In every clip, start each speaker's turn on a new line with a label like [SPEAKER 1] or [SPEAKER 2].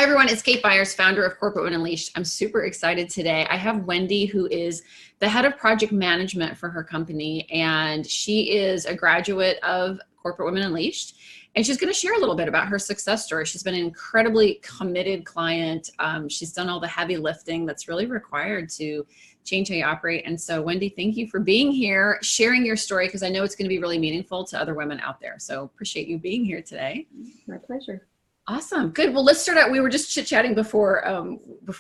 [SPEAKER 1] Hi, everyone. It's Kate Byars, founder of Corporate Women Unleashed. I'm super excited today. I have Wendy, who is the head of project management for her company, and she is a graduate of Corporate Women Unleashed. And she's going to share a little bit about her success story. She's been an incredibly committed client. She's done all the heavy lifting that's really required to change how you operate. And so, Wendy, thank you for being here, sharing your story, because I know it's going to be really meaningful to other women out there. So appreciate you being here today.
[SPEAKER 2] My pleasure.
[SPEAKER 1] Awesome. Good. Well, let's start out. We were just chit-chatting before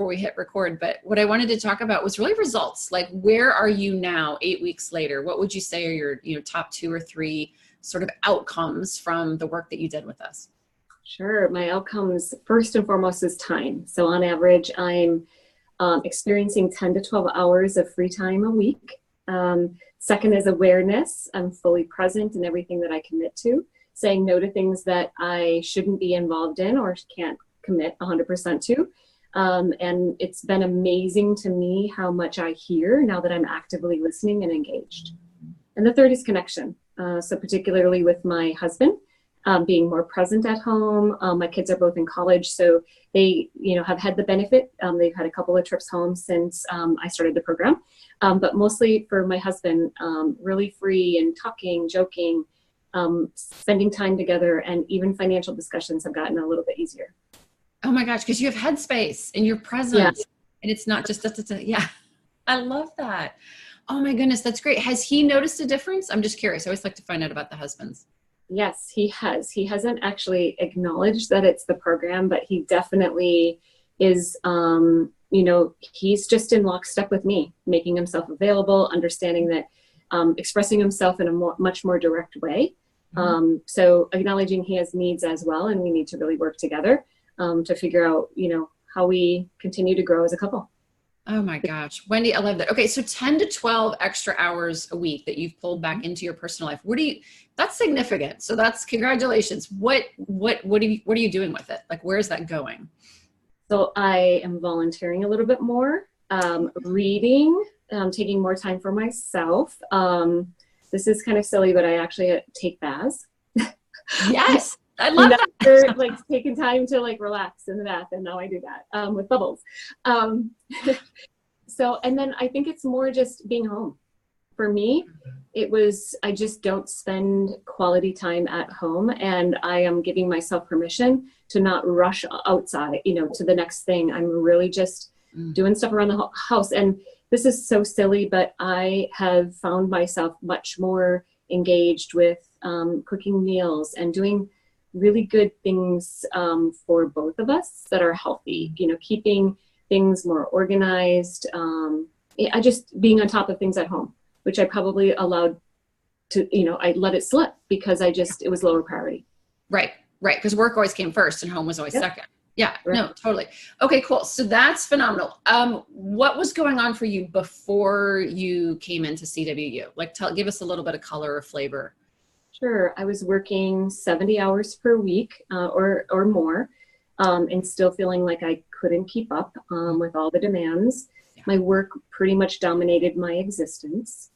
[SPEAKER 1] we hit record, but what I wanted to talk about was really results. Like, where are you now 8 weeks later? What would you say are your top 2 or 3 sort of outcomes from the work that you did with us?
[SPEAKER 2] Sure. My outcomes, first and foremost, is time. So on average, I'm experiencing 10 to 12 hours of free time a week. Second is awareness. I'm fully present in everything that I commit to, saying no to things that I shouldn't be involved in or can't commit 100% to. And it's been amazing to me how much I hear now that I'm actively listening and engaged. And the third is connection. So particularly with my husband, being more present at home. My kids are both in college, so they, have had the benefit. They've had a couple of trips home since I started the program. But mostly for my husband, really free and talking, joking, spending time together, and even financial discussions have gotten a little bit easier.
[SPEAKER 1] Oh my gosh, because you have headspace and you're present, and it's not just, yeah, I love that. Oh my goodness, that's great. Has he noticed a difference? I'm just curious. I always like to find out about the husbands.
[SPEAKER 2] Yes, he has. He hasn't actually acknowledged that it's the program, but he definitely is, he's just in lockstep with me, making himself available, understanding that, expressing himself in a much more direct way. So acknowledging he has needs as well, and we need to really work together to figure out, how we continue to grow as a couple.
[SPEAKER 1] Oh my gosh, Wendy, I love that. Okay, so 10 to 12 extra hours a week that you've pulled back into your personal life. That's significant. So that's congratulations. What are you doing with it? Like, where is that going?
[SPEAKER 2] So I am volunteering a little bit more, reading, taking more time for myself. This is kind of silly, but I actually take baths.
[SPEAKER 1] Yes, I love that.
[SPEAKER 2] Like taking time to relax in the bath, and now I do that with bubbles. So, and then I think it's more just being home. For me, I just don't spend quality time at home, and I am giving myself permission to not rush outside, to the next thing. I'm really just doing stuff around the house. And this is so silly, but I have found myself much more engaged with cooking meals and doing really good things for both of us that are healthy, keeping things more organized. I just being on top of things at home, which I probably allowed to, I let it slip because it was lower priority.
[SPEAKER 1] Right. Because work always came first and home was always second. Yeah,
[SPEAKER 2] right.
[SPEAKER 1] No, totally. Okay, cool. So that's phenomenal. What was going on for you before you came into CWU? Give us a little bit of color or flavor.
[SPEAKER 2] Sure. I was working 70 hours per week or more, and still feeling like I couldn't keep up with all the demands. Yeah. My work pretty much dominated my existence.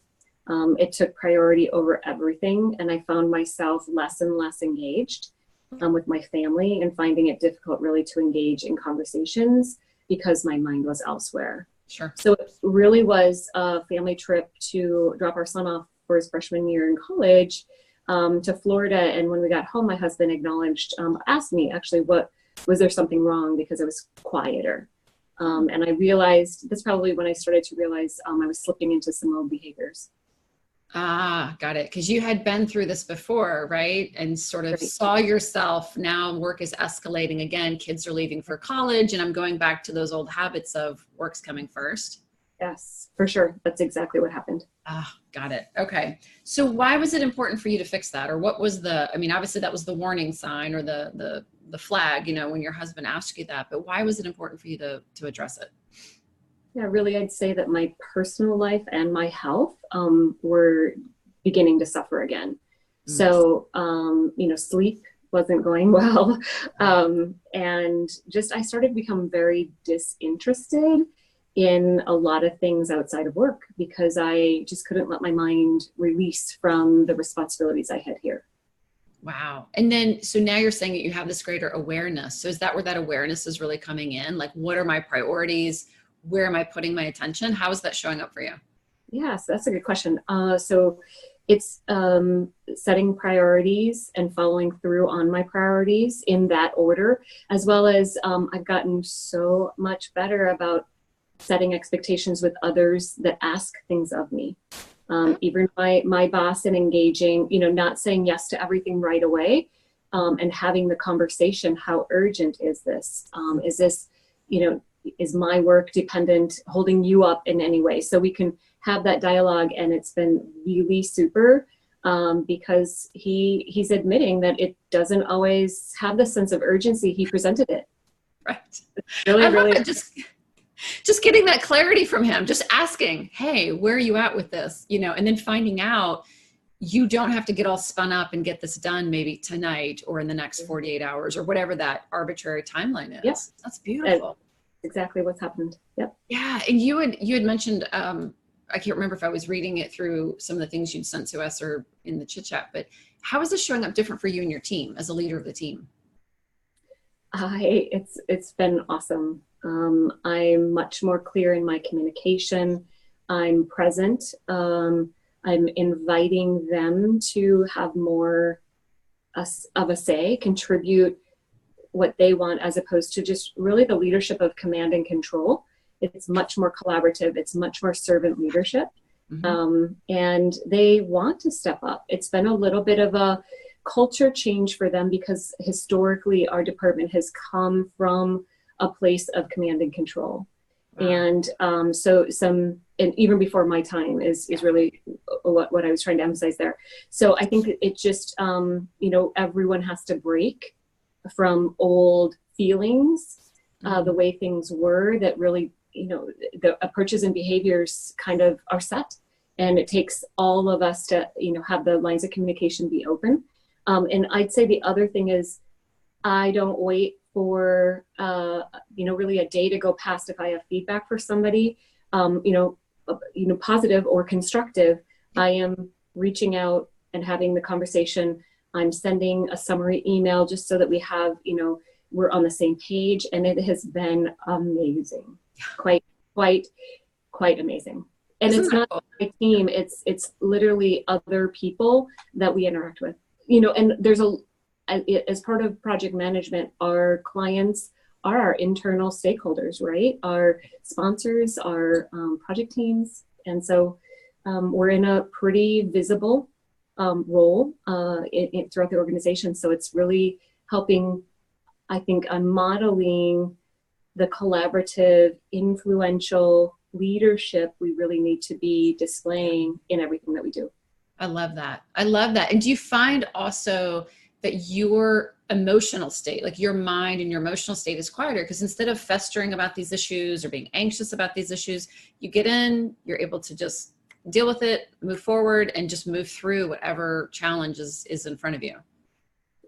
[SPEAKER 2] It took priority over everything, and I found myself less and less engaged with my family, and finding it difficult really to engage in conversations because my mind was elsewhere.
[SPEAKER 1] Sure.
[SPEAKER 2] So it really was a family trip to drop our son off for his freshman year in college to Florida. And when we got home, my husband asked me actually, was there something wrong because I was quieter? And I realized, that's probably when I started to realize I was slipping into some old behaviors.
[SPEAKER 1] Ah, got it. Because you had been through this before, right? And sort of saw yourself, now work is escalating again. Kids are leaving for college, and I'm going back to those old habits of work's coming first.
[SPEAKER 2] Yes, for sure. That's exactly what happened.
[SPEAKER 1] Ah, got it. Okay. So why was it important for you to fix that? Or what was obviously that was the warning sign or the flag, when your husband asked you that, but why was it important for you to address it?
[SPEAKER 2] Yeah, really, I'd say that my personal life and my health were beginning to suffer again. So, sleep wasn't going well. And just, I started to become very disinterested in a lot of things outside of work because I just couldn't let my mind release from the responsibilities I had here.
[SPEAKER 1] Wow. And then, so now you're saying that you have this greater awareness. So is that where that awareness is really coming in? Like, what are my priorities? Where am I putting my attention? How is that showing up for you?
[SPEAKER 2] Yes, that's a good question. So it's setting priorities and following through on my priorities in that order, as well as I've gotten so much better about setting expectations with others that ask things of me. Even my boss, and engaging, not saying yes to everything right away, and having the conversation. How urgent is this? Is this, is my work dependent, holding you up in any way? So we can have that dialogue, and it's been really super, because he's admitting that it doesn't always have the sense of urgency he presented it.
[SPEAKER 1] Right.
[SPEAKER 2] Really,
[SPEAKER 1] I love
[SPEAKER 2] really.
[SPEAKER 1] it. Just getting that clarity from him, just asking, hey, where are you at with this? And then finding out you don't have to get all spun up and get this done maybe tonight or in the next 48 hours or whatever that arbitrary timeline is.
[SPEAKER 2] Yep.
[SPEAKER 1] That's beautiful.
[SPEAKER 2] That's exactly what's happened. Yep.
[SPEAKER 1] Yeah. And you had mentioned, I can't remember if I was reading it through some of the things you'd sent to us or in the chit chat, but how is this showing up different for you and your team as a leader of the team?
[SPEAKER 2] It's been awesome. I'm much more clear in my communication. I'm present. I'm inviting them to have more of a say, contribute what they want, as opposed to just really the leadership of command and control. It's much more collaborative. It's much more servant leadership. Mm-hmm. And they want to step up. It's been a little bit of a culture change for them, because historically our department has come from a place of command and control. Wow. And and even before my time is really what I was trying to emphasize there. So I think it just, everyone has to break from old feelings, the way things were, that really, the approaches and behaviors kind of are set. And it takes all of us to, have the lines of communication be open. And I'd say the other thing is, I don't wait for, really a day to go past if I have feedback for somebody, positive or constructive. I am reaching out and having the conversation. I'm sending a summary email just so that we have, we're on the same page, and it has been amazing. Quite amazing. And it's not my team, it's literally other people that we interact with, and there's as part of project management, our clients are our internal stakeholders, right? Our sponsors, our project teams. And so we're in a pretty visible role throughout the organization. So it's really helping, I think, on modeling the collaborative, influential leadership we really need to be displaying in everything that we do.
[SPEAKER 1] I love that. And do you find also that your emotional state, like your mind and your emotional state, is quieter? Because instead of festering about these issues or being anxious about these issues, you get in, you're able to just deal with it, move forward, and just move through whatever challenge is in front of you.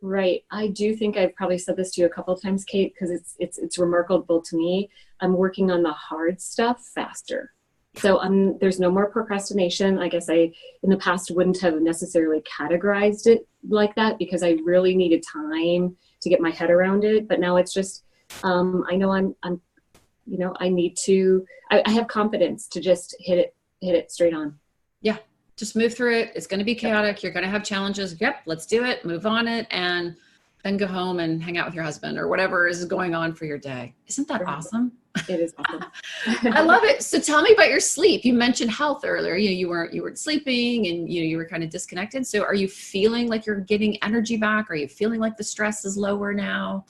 [SPEAKER 2] Right. I do think I've probably said this to you a couple of times, Kate, because it's remarkable to me. I'm working on the hard stuff faster. So there's no more procrastination. I guess I, in the past, wouldn't have necessarily categorized it like that, because I really needed time to get my head around it. But now it's just, I know I need to, I have confidence to just hit it straight on.
[SPEAKER 1] Yeah. Just move through it. It's going to be chaotic. You're going to have challenges. Yep. Let's do it. Move on it. And then go home and hang out with your husband or whatever is going on for your day. Isn't that awesome?
[SPEAKER 2] It is awesome.
[SPEAKER 1] I love it. So tell me about your sleep. You mentioned health earlier. You weren't sleeping, and you were kind of disconnected. So are you feeling like you're getting energy back? Are you feeling like the stress is lower now?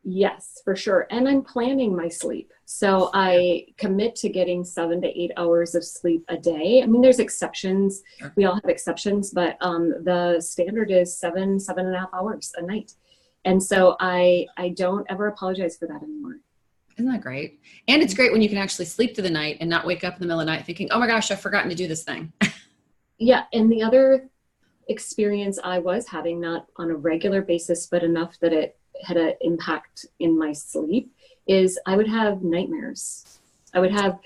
[SPEAKER 2] Yes, for sure. And I'm planning my sleep. So I commit to getting 7 to 8 hours of sleep a day. I mean, there's exceptions. Sure. We all have exceptions, but the standard is 7.5 hours a night. And so I don't ever apologize for that anymore.
[SPEAKER 1] Isn't that great? And it's great when you can actually sleep through the night and not wake up in the middle of the night thinking, oh my gosh, I've forgotten to do this thing.
[SPEAKER 2] Yeah. And the other experience I was having, not on a regular basis, but enough that it had an impact in my sleep, is I would have nightmares. I would have,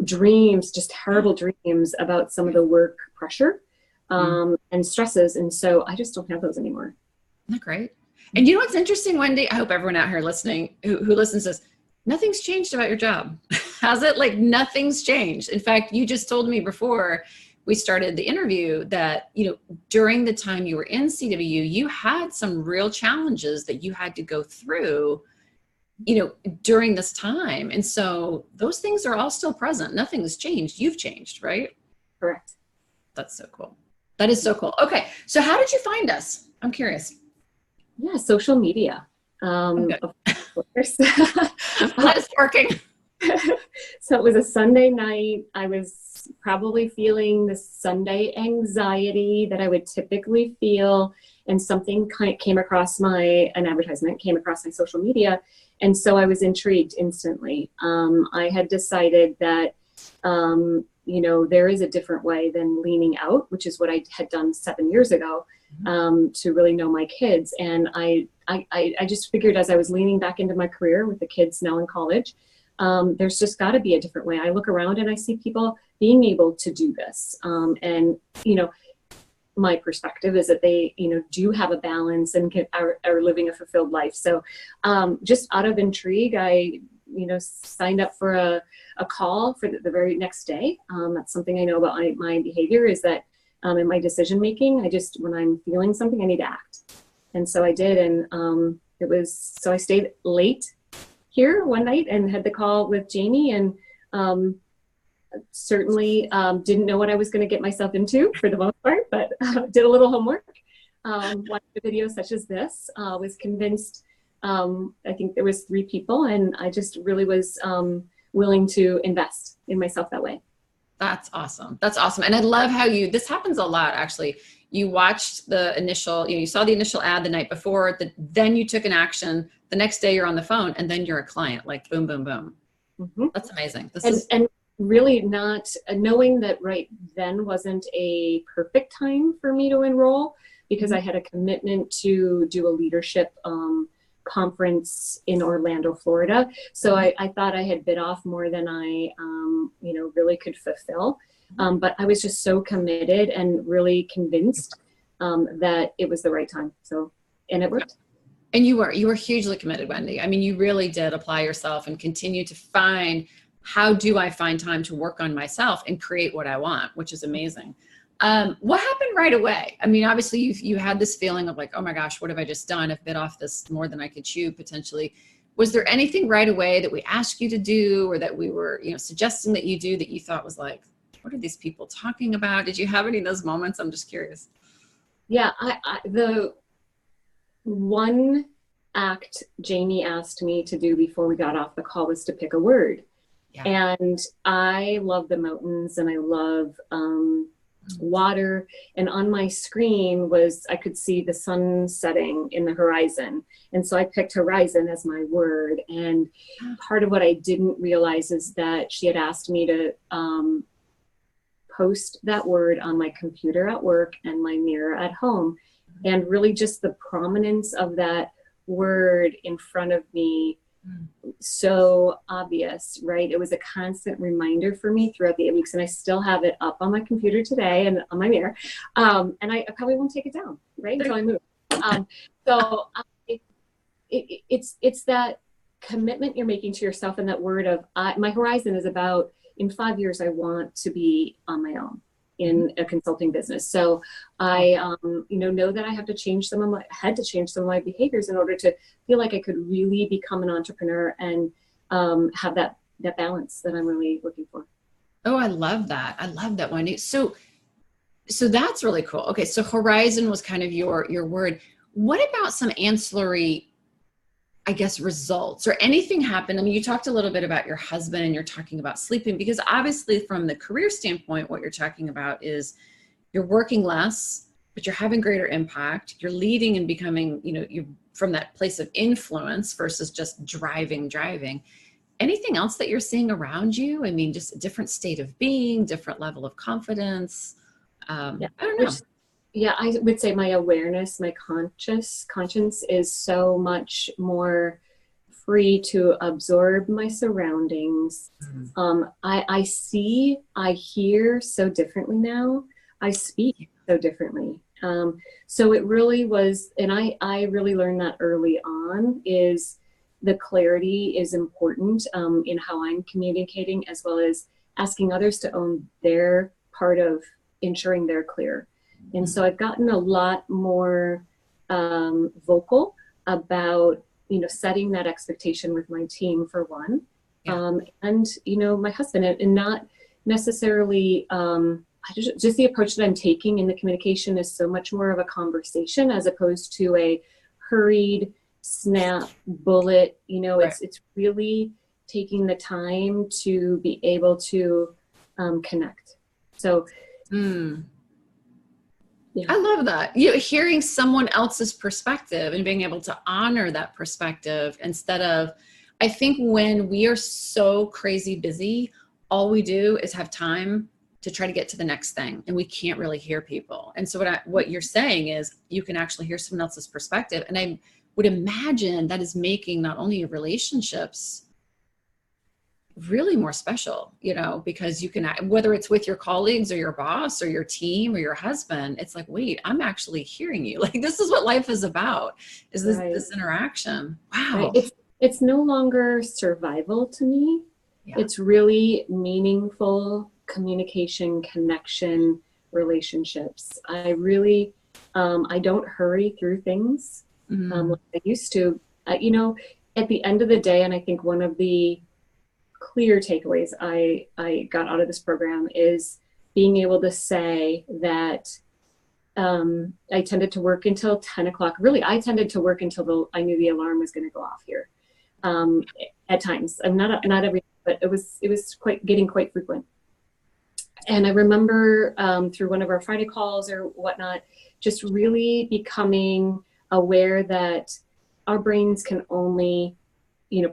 [SPEAKER 2] dreams, just terrible dreams about some of the work pressure. and stresses. And so I just don't have those anymore.
[SPEAKER 1] Isn't that great? And you know what's interesting, Wendy? I hope everyone out here listening who listens says, nothing's changed about your job. Has it? Like nothing's changed. In fact, you just told me before we started the interview that, you know, during the time you were in CW, you had some real challenges that you had to go through, you know, during this time. And so those things are all still present. Nothing has changed. You've changed, right?
[SPEAKER 2] Correct.
[SPEAKER 1] That's so cool. That is so cool. Okay. So how did you find us? I'm curious.
[SPEAKER 2] Yeah, social media. Of course.
[SPEAKER 1] That is working.
[SPEAKER 2] So it was a Sunday night. I was probably feeling the Sunday anxiety that I would typically feel, and something came across an advertisement came across my social media. And so I was intrigued instantly. I had decided that, you know, there is a different way than leaning out, which is what I had done 7 years ago, to really know my kids. And I just figured as I was leaning back into my career with the kids now in college, there's just got to be a different way. I look around and I see people being able to do this. And, you know, my perspective is that they, you know, do have a balance and are living a fulfilled life. So just out of intrigue, I, you know, signed up for a call for the very next day. That's something I know about my behavior is that in my decision making, when I'm feeling something, I need to act. And so I did. And so I stayed late here one night and had the call with Jamie, and certainly didn't know what I was going to get myself into for the most part, but did a little homework, watched a video such as this, was convinced. I think there was 3 people, and I just really was willing to invest in myself that way.
[SPEAKER 1] That's awesome. That's awesome. And I love how this happens a lot, actually. You watched the initial, you know, you saw the initial ad the night before, then you took an action. The next day you're on the phone, and then you're a client, like boom, boom, boom. Mm-hmm. That's amazing.
[SPEAKER 2] And really not knowing that right then wasn't a perfect time for me to enroll, because I had a commitment to do a leadership conference in Orlando, Florida. So I thought I had bit off more than I, you know, really could fulfill. But I was just so committed and really convinced that it was the right time. So, and it worked.
[SPEAKER 1] And you were hugely committed, Wendy. I mean, you really did apply yourself and continue to find, how do I find time to work on myself and create what I want, which is amazing. What happened right away? I mean, obviously you had this feeling of like, oh my gosh, what have I just done? I've bit off this more than I could chew potentially. Was there anything right away that we asked you to do, or that we were, you know, suggesting that you do, that you thought was like, what are these people talking about? Did you have any of those moments? I'm just curious.
[SPEAKER 2] Yeah, the one act Jamie asked me to do before we got off the call was to pick a word. Yeah. And I love the mountains, and I love water. And on my screen I could see the sun setting in the horizon. And so I picked horizon as my word. And part of what I didn't realize is that she had asked me to post that word on my computer at work and my mirror at home. And really just the prominence of that word in front of me, so obvious, right? It was a constant reminder for me throughout the 8 weeks, and I still have it up on my computer today and on my mirror. And I probably won't take it down, right, until I move. So it's that commitment you're making to yourself, and that word of my horizon is about, in 5 years, I want to be on my own in a consulting business. So I, know that I had to change some of my behaviors in order to feel like I could really become an entrepreneur and have that balance that I'm really looking for.
[SPEAKER 1] Oh, I love that. I love that, Wendy. So that's really cool. Okay. So horizon was kind of your word. What about some ancillary, I guess, results or anything happened? I mean, you talked a little bit about your husband, and you're talking about sleeping, because obviously from the career standpoint, what you're talking about is you're working less, but you're having greater impact. You're leading and becoming, you're from that place of influence versus just driving. Anything else that you're seeing around you? I mean, just a different state of being, different level of confidence. I don't know.
[SPEAKER 2] Yeah, I would say my awareness, my conscience is so much more free to absorb my surroundings. I hear so differently now. I speak so differently. So it really was, and I really learned that early on, is the clarity is important in how I'm communicating, as well as asking others to own their part of ensuring they're clear. And so I've gotten a lot more vocal about, setting that expectation with my team, for one. And, my husband, and not necessarily, just the approach that I'm taking in the communication is so much more of a conversation as opposed to a hurried snap bullet. It's really taking the time to be able to connect. So yeah.
[SPEAKER 1] I love that. Hearing someone else's perspective and being able to honor that perspective instead of, I think when we are so crazy busy, all we do is have time to try to get to the next thing, and we can't really hear people. And so what you're saying is you can actually hear someone else's perspective. And I would imagine that is making not only your relationships really more special, because you can, whether it's with your colleagues or your boss or your team or your husband, it's like, wait, I'm actually hearing you. Like, this is what life is about, is this interaction. Wow.
[SPEAKER 2] Right. It's no longer survival to me. Yeah. It's really meaningful communication, connection, relationships. I really, I don't hurry through things like I used to. At the end of the day, and I think one of the clear takeaways I got out of this program is being able to say that I tended to work until 10 o'clock. Really, I tended to work until I knew the alarm was going to go off here. At times, I'm not every, but it was getting quite frequent. And I remember through one of our Friday calls or whatnot, just really becoming aware that our brains can only,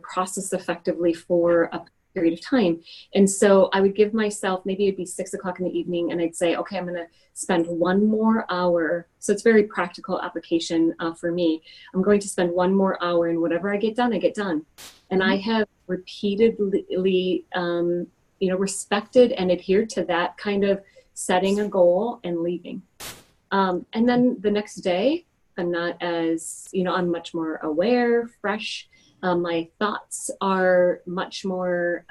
[SPEAKER 2] process effectively for a period of time. And so I would give myself, maybe it'd be 6 o'clock in the evening, and I'd say, okay, I'm going to spend 1 more hour. So it's very practical application for me. I'm going to spend 1 more hour, and whatever I get done, I get done. And I have repeatedly, respected and adhered to that kind of setting a goal and leaving. And then the next day, I'm not as, I'm much more aware, fresh. My thoughts are much more,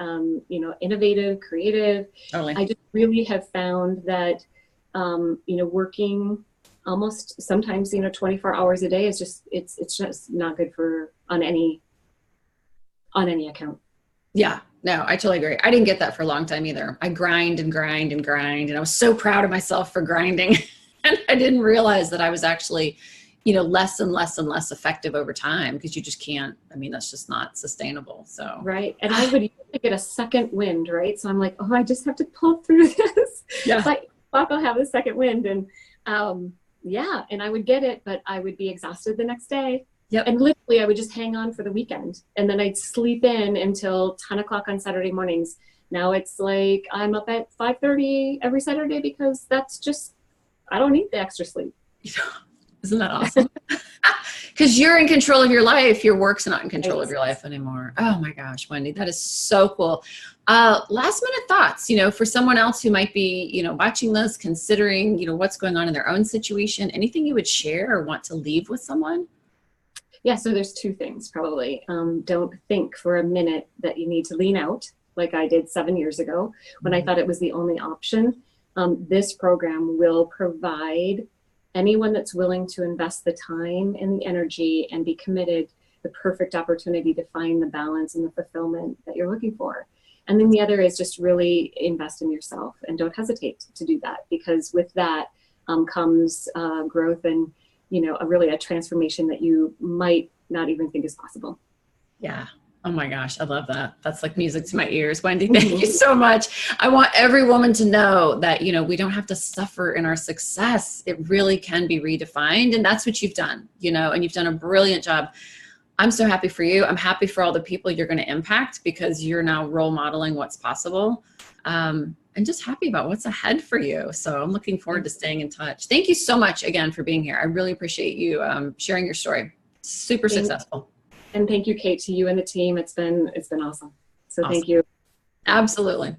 [SPEAKER 2] innovative, creative. Totally. I just really have found that, working almost sometimes, 24 hours a day is just, it's just not good on any account.
[SPEAKER 1] Yeah, no, I totally agree. I didn't get that for a long time either. I grind and grind and grind, and I was so proud of myself for grinding. And I didn't realize that I was actually, less and less and less effective over time, because you just can't, that's just not sustainable. So.
[SPEAKER 2] Right. And I would get a second wind, right? So I'm like, oh, I just have to pull through this. Yeah. Like, I'll have a second wind. And and I would get it, but I would be exhausted the next day. Yep. And literally I would just hang on for the weekend, and then I'd sleep in until 10 o'clock on Saturday mornings. Now it's like, I'm up at 5:30 every Saturday because that's just, I don't need the extra sleep.
[SPEAKER 1] Isn't that awesome? Because you're in control of your life. Your work's not in control of your life anymore. Oh my gosh, Wendy, that is so cool. Last minute thoughts, for someone else who might be, watching this, considering, what's going on in their own situation, anything you would share or want to leave with someone?
[SPEAKER 2] Yeah, so there's 2 things probably. Don't think for a minute that you need to lean out like I did 7 years ago when I thought it was the only option. This program will provide anyone that's willing to invest the time and the energy and be committed the perfect opportunity to find the balance and the fulfillment that you're looking for. And then the other is just really invest in yourself, and don't hesitate to do that, because with that comes growth and, a transformation that you might not even think is possible.
[SPEAKER 1] Yeah. Oh my gosh. I love that. That's like music to my ears. Wendy, thank you so much. I want every woman to know that, we don't have to suffer in our success. It really can be redefined. And that's what you've done, and you've done a brilliant job. I'm so happy for you. I'm happy for all the people you're going to impact, because you're now role modeling what's possible. And just happy about what's ahead for you. So I'm looking forward to staying in touch. Thank you so much again for being here. I really appreciate you sharing your story. Super successful.
[SPEAKER 2] And thank you, Kate, to you and the team. It's been awesome. So awesome. Thank you.
[SPEAKER 1] Absolutely.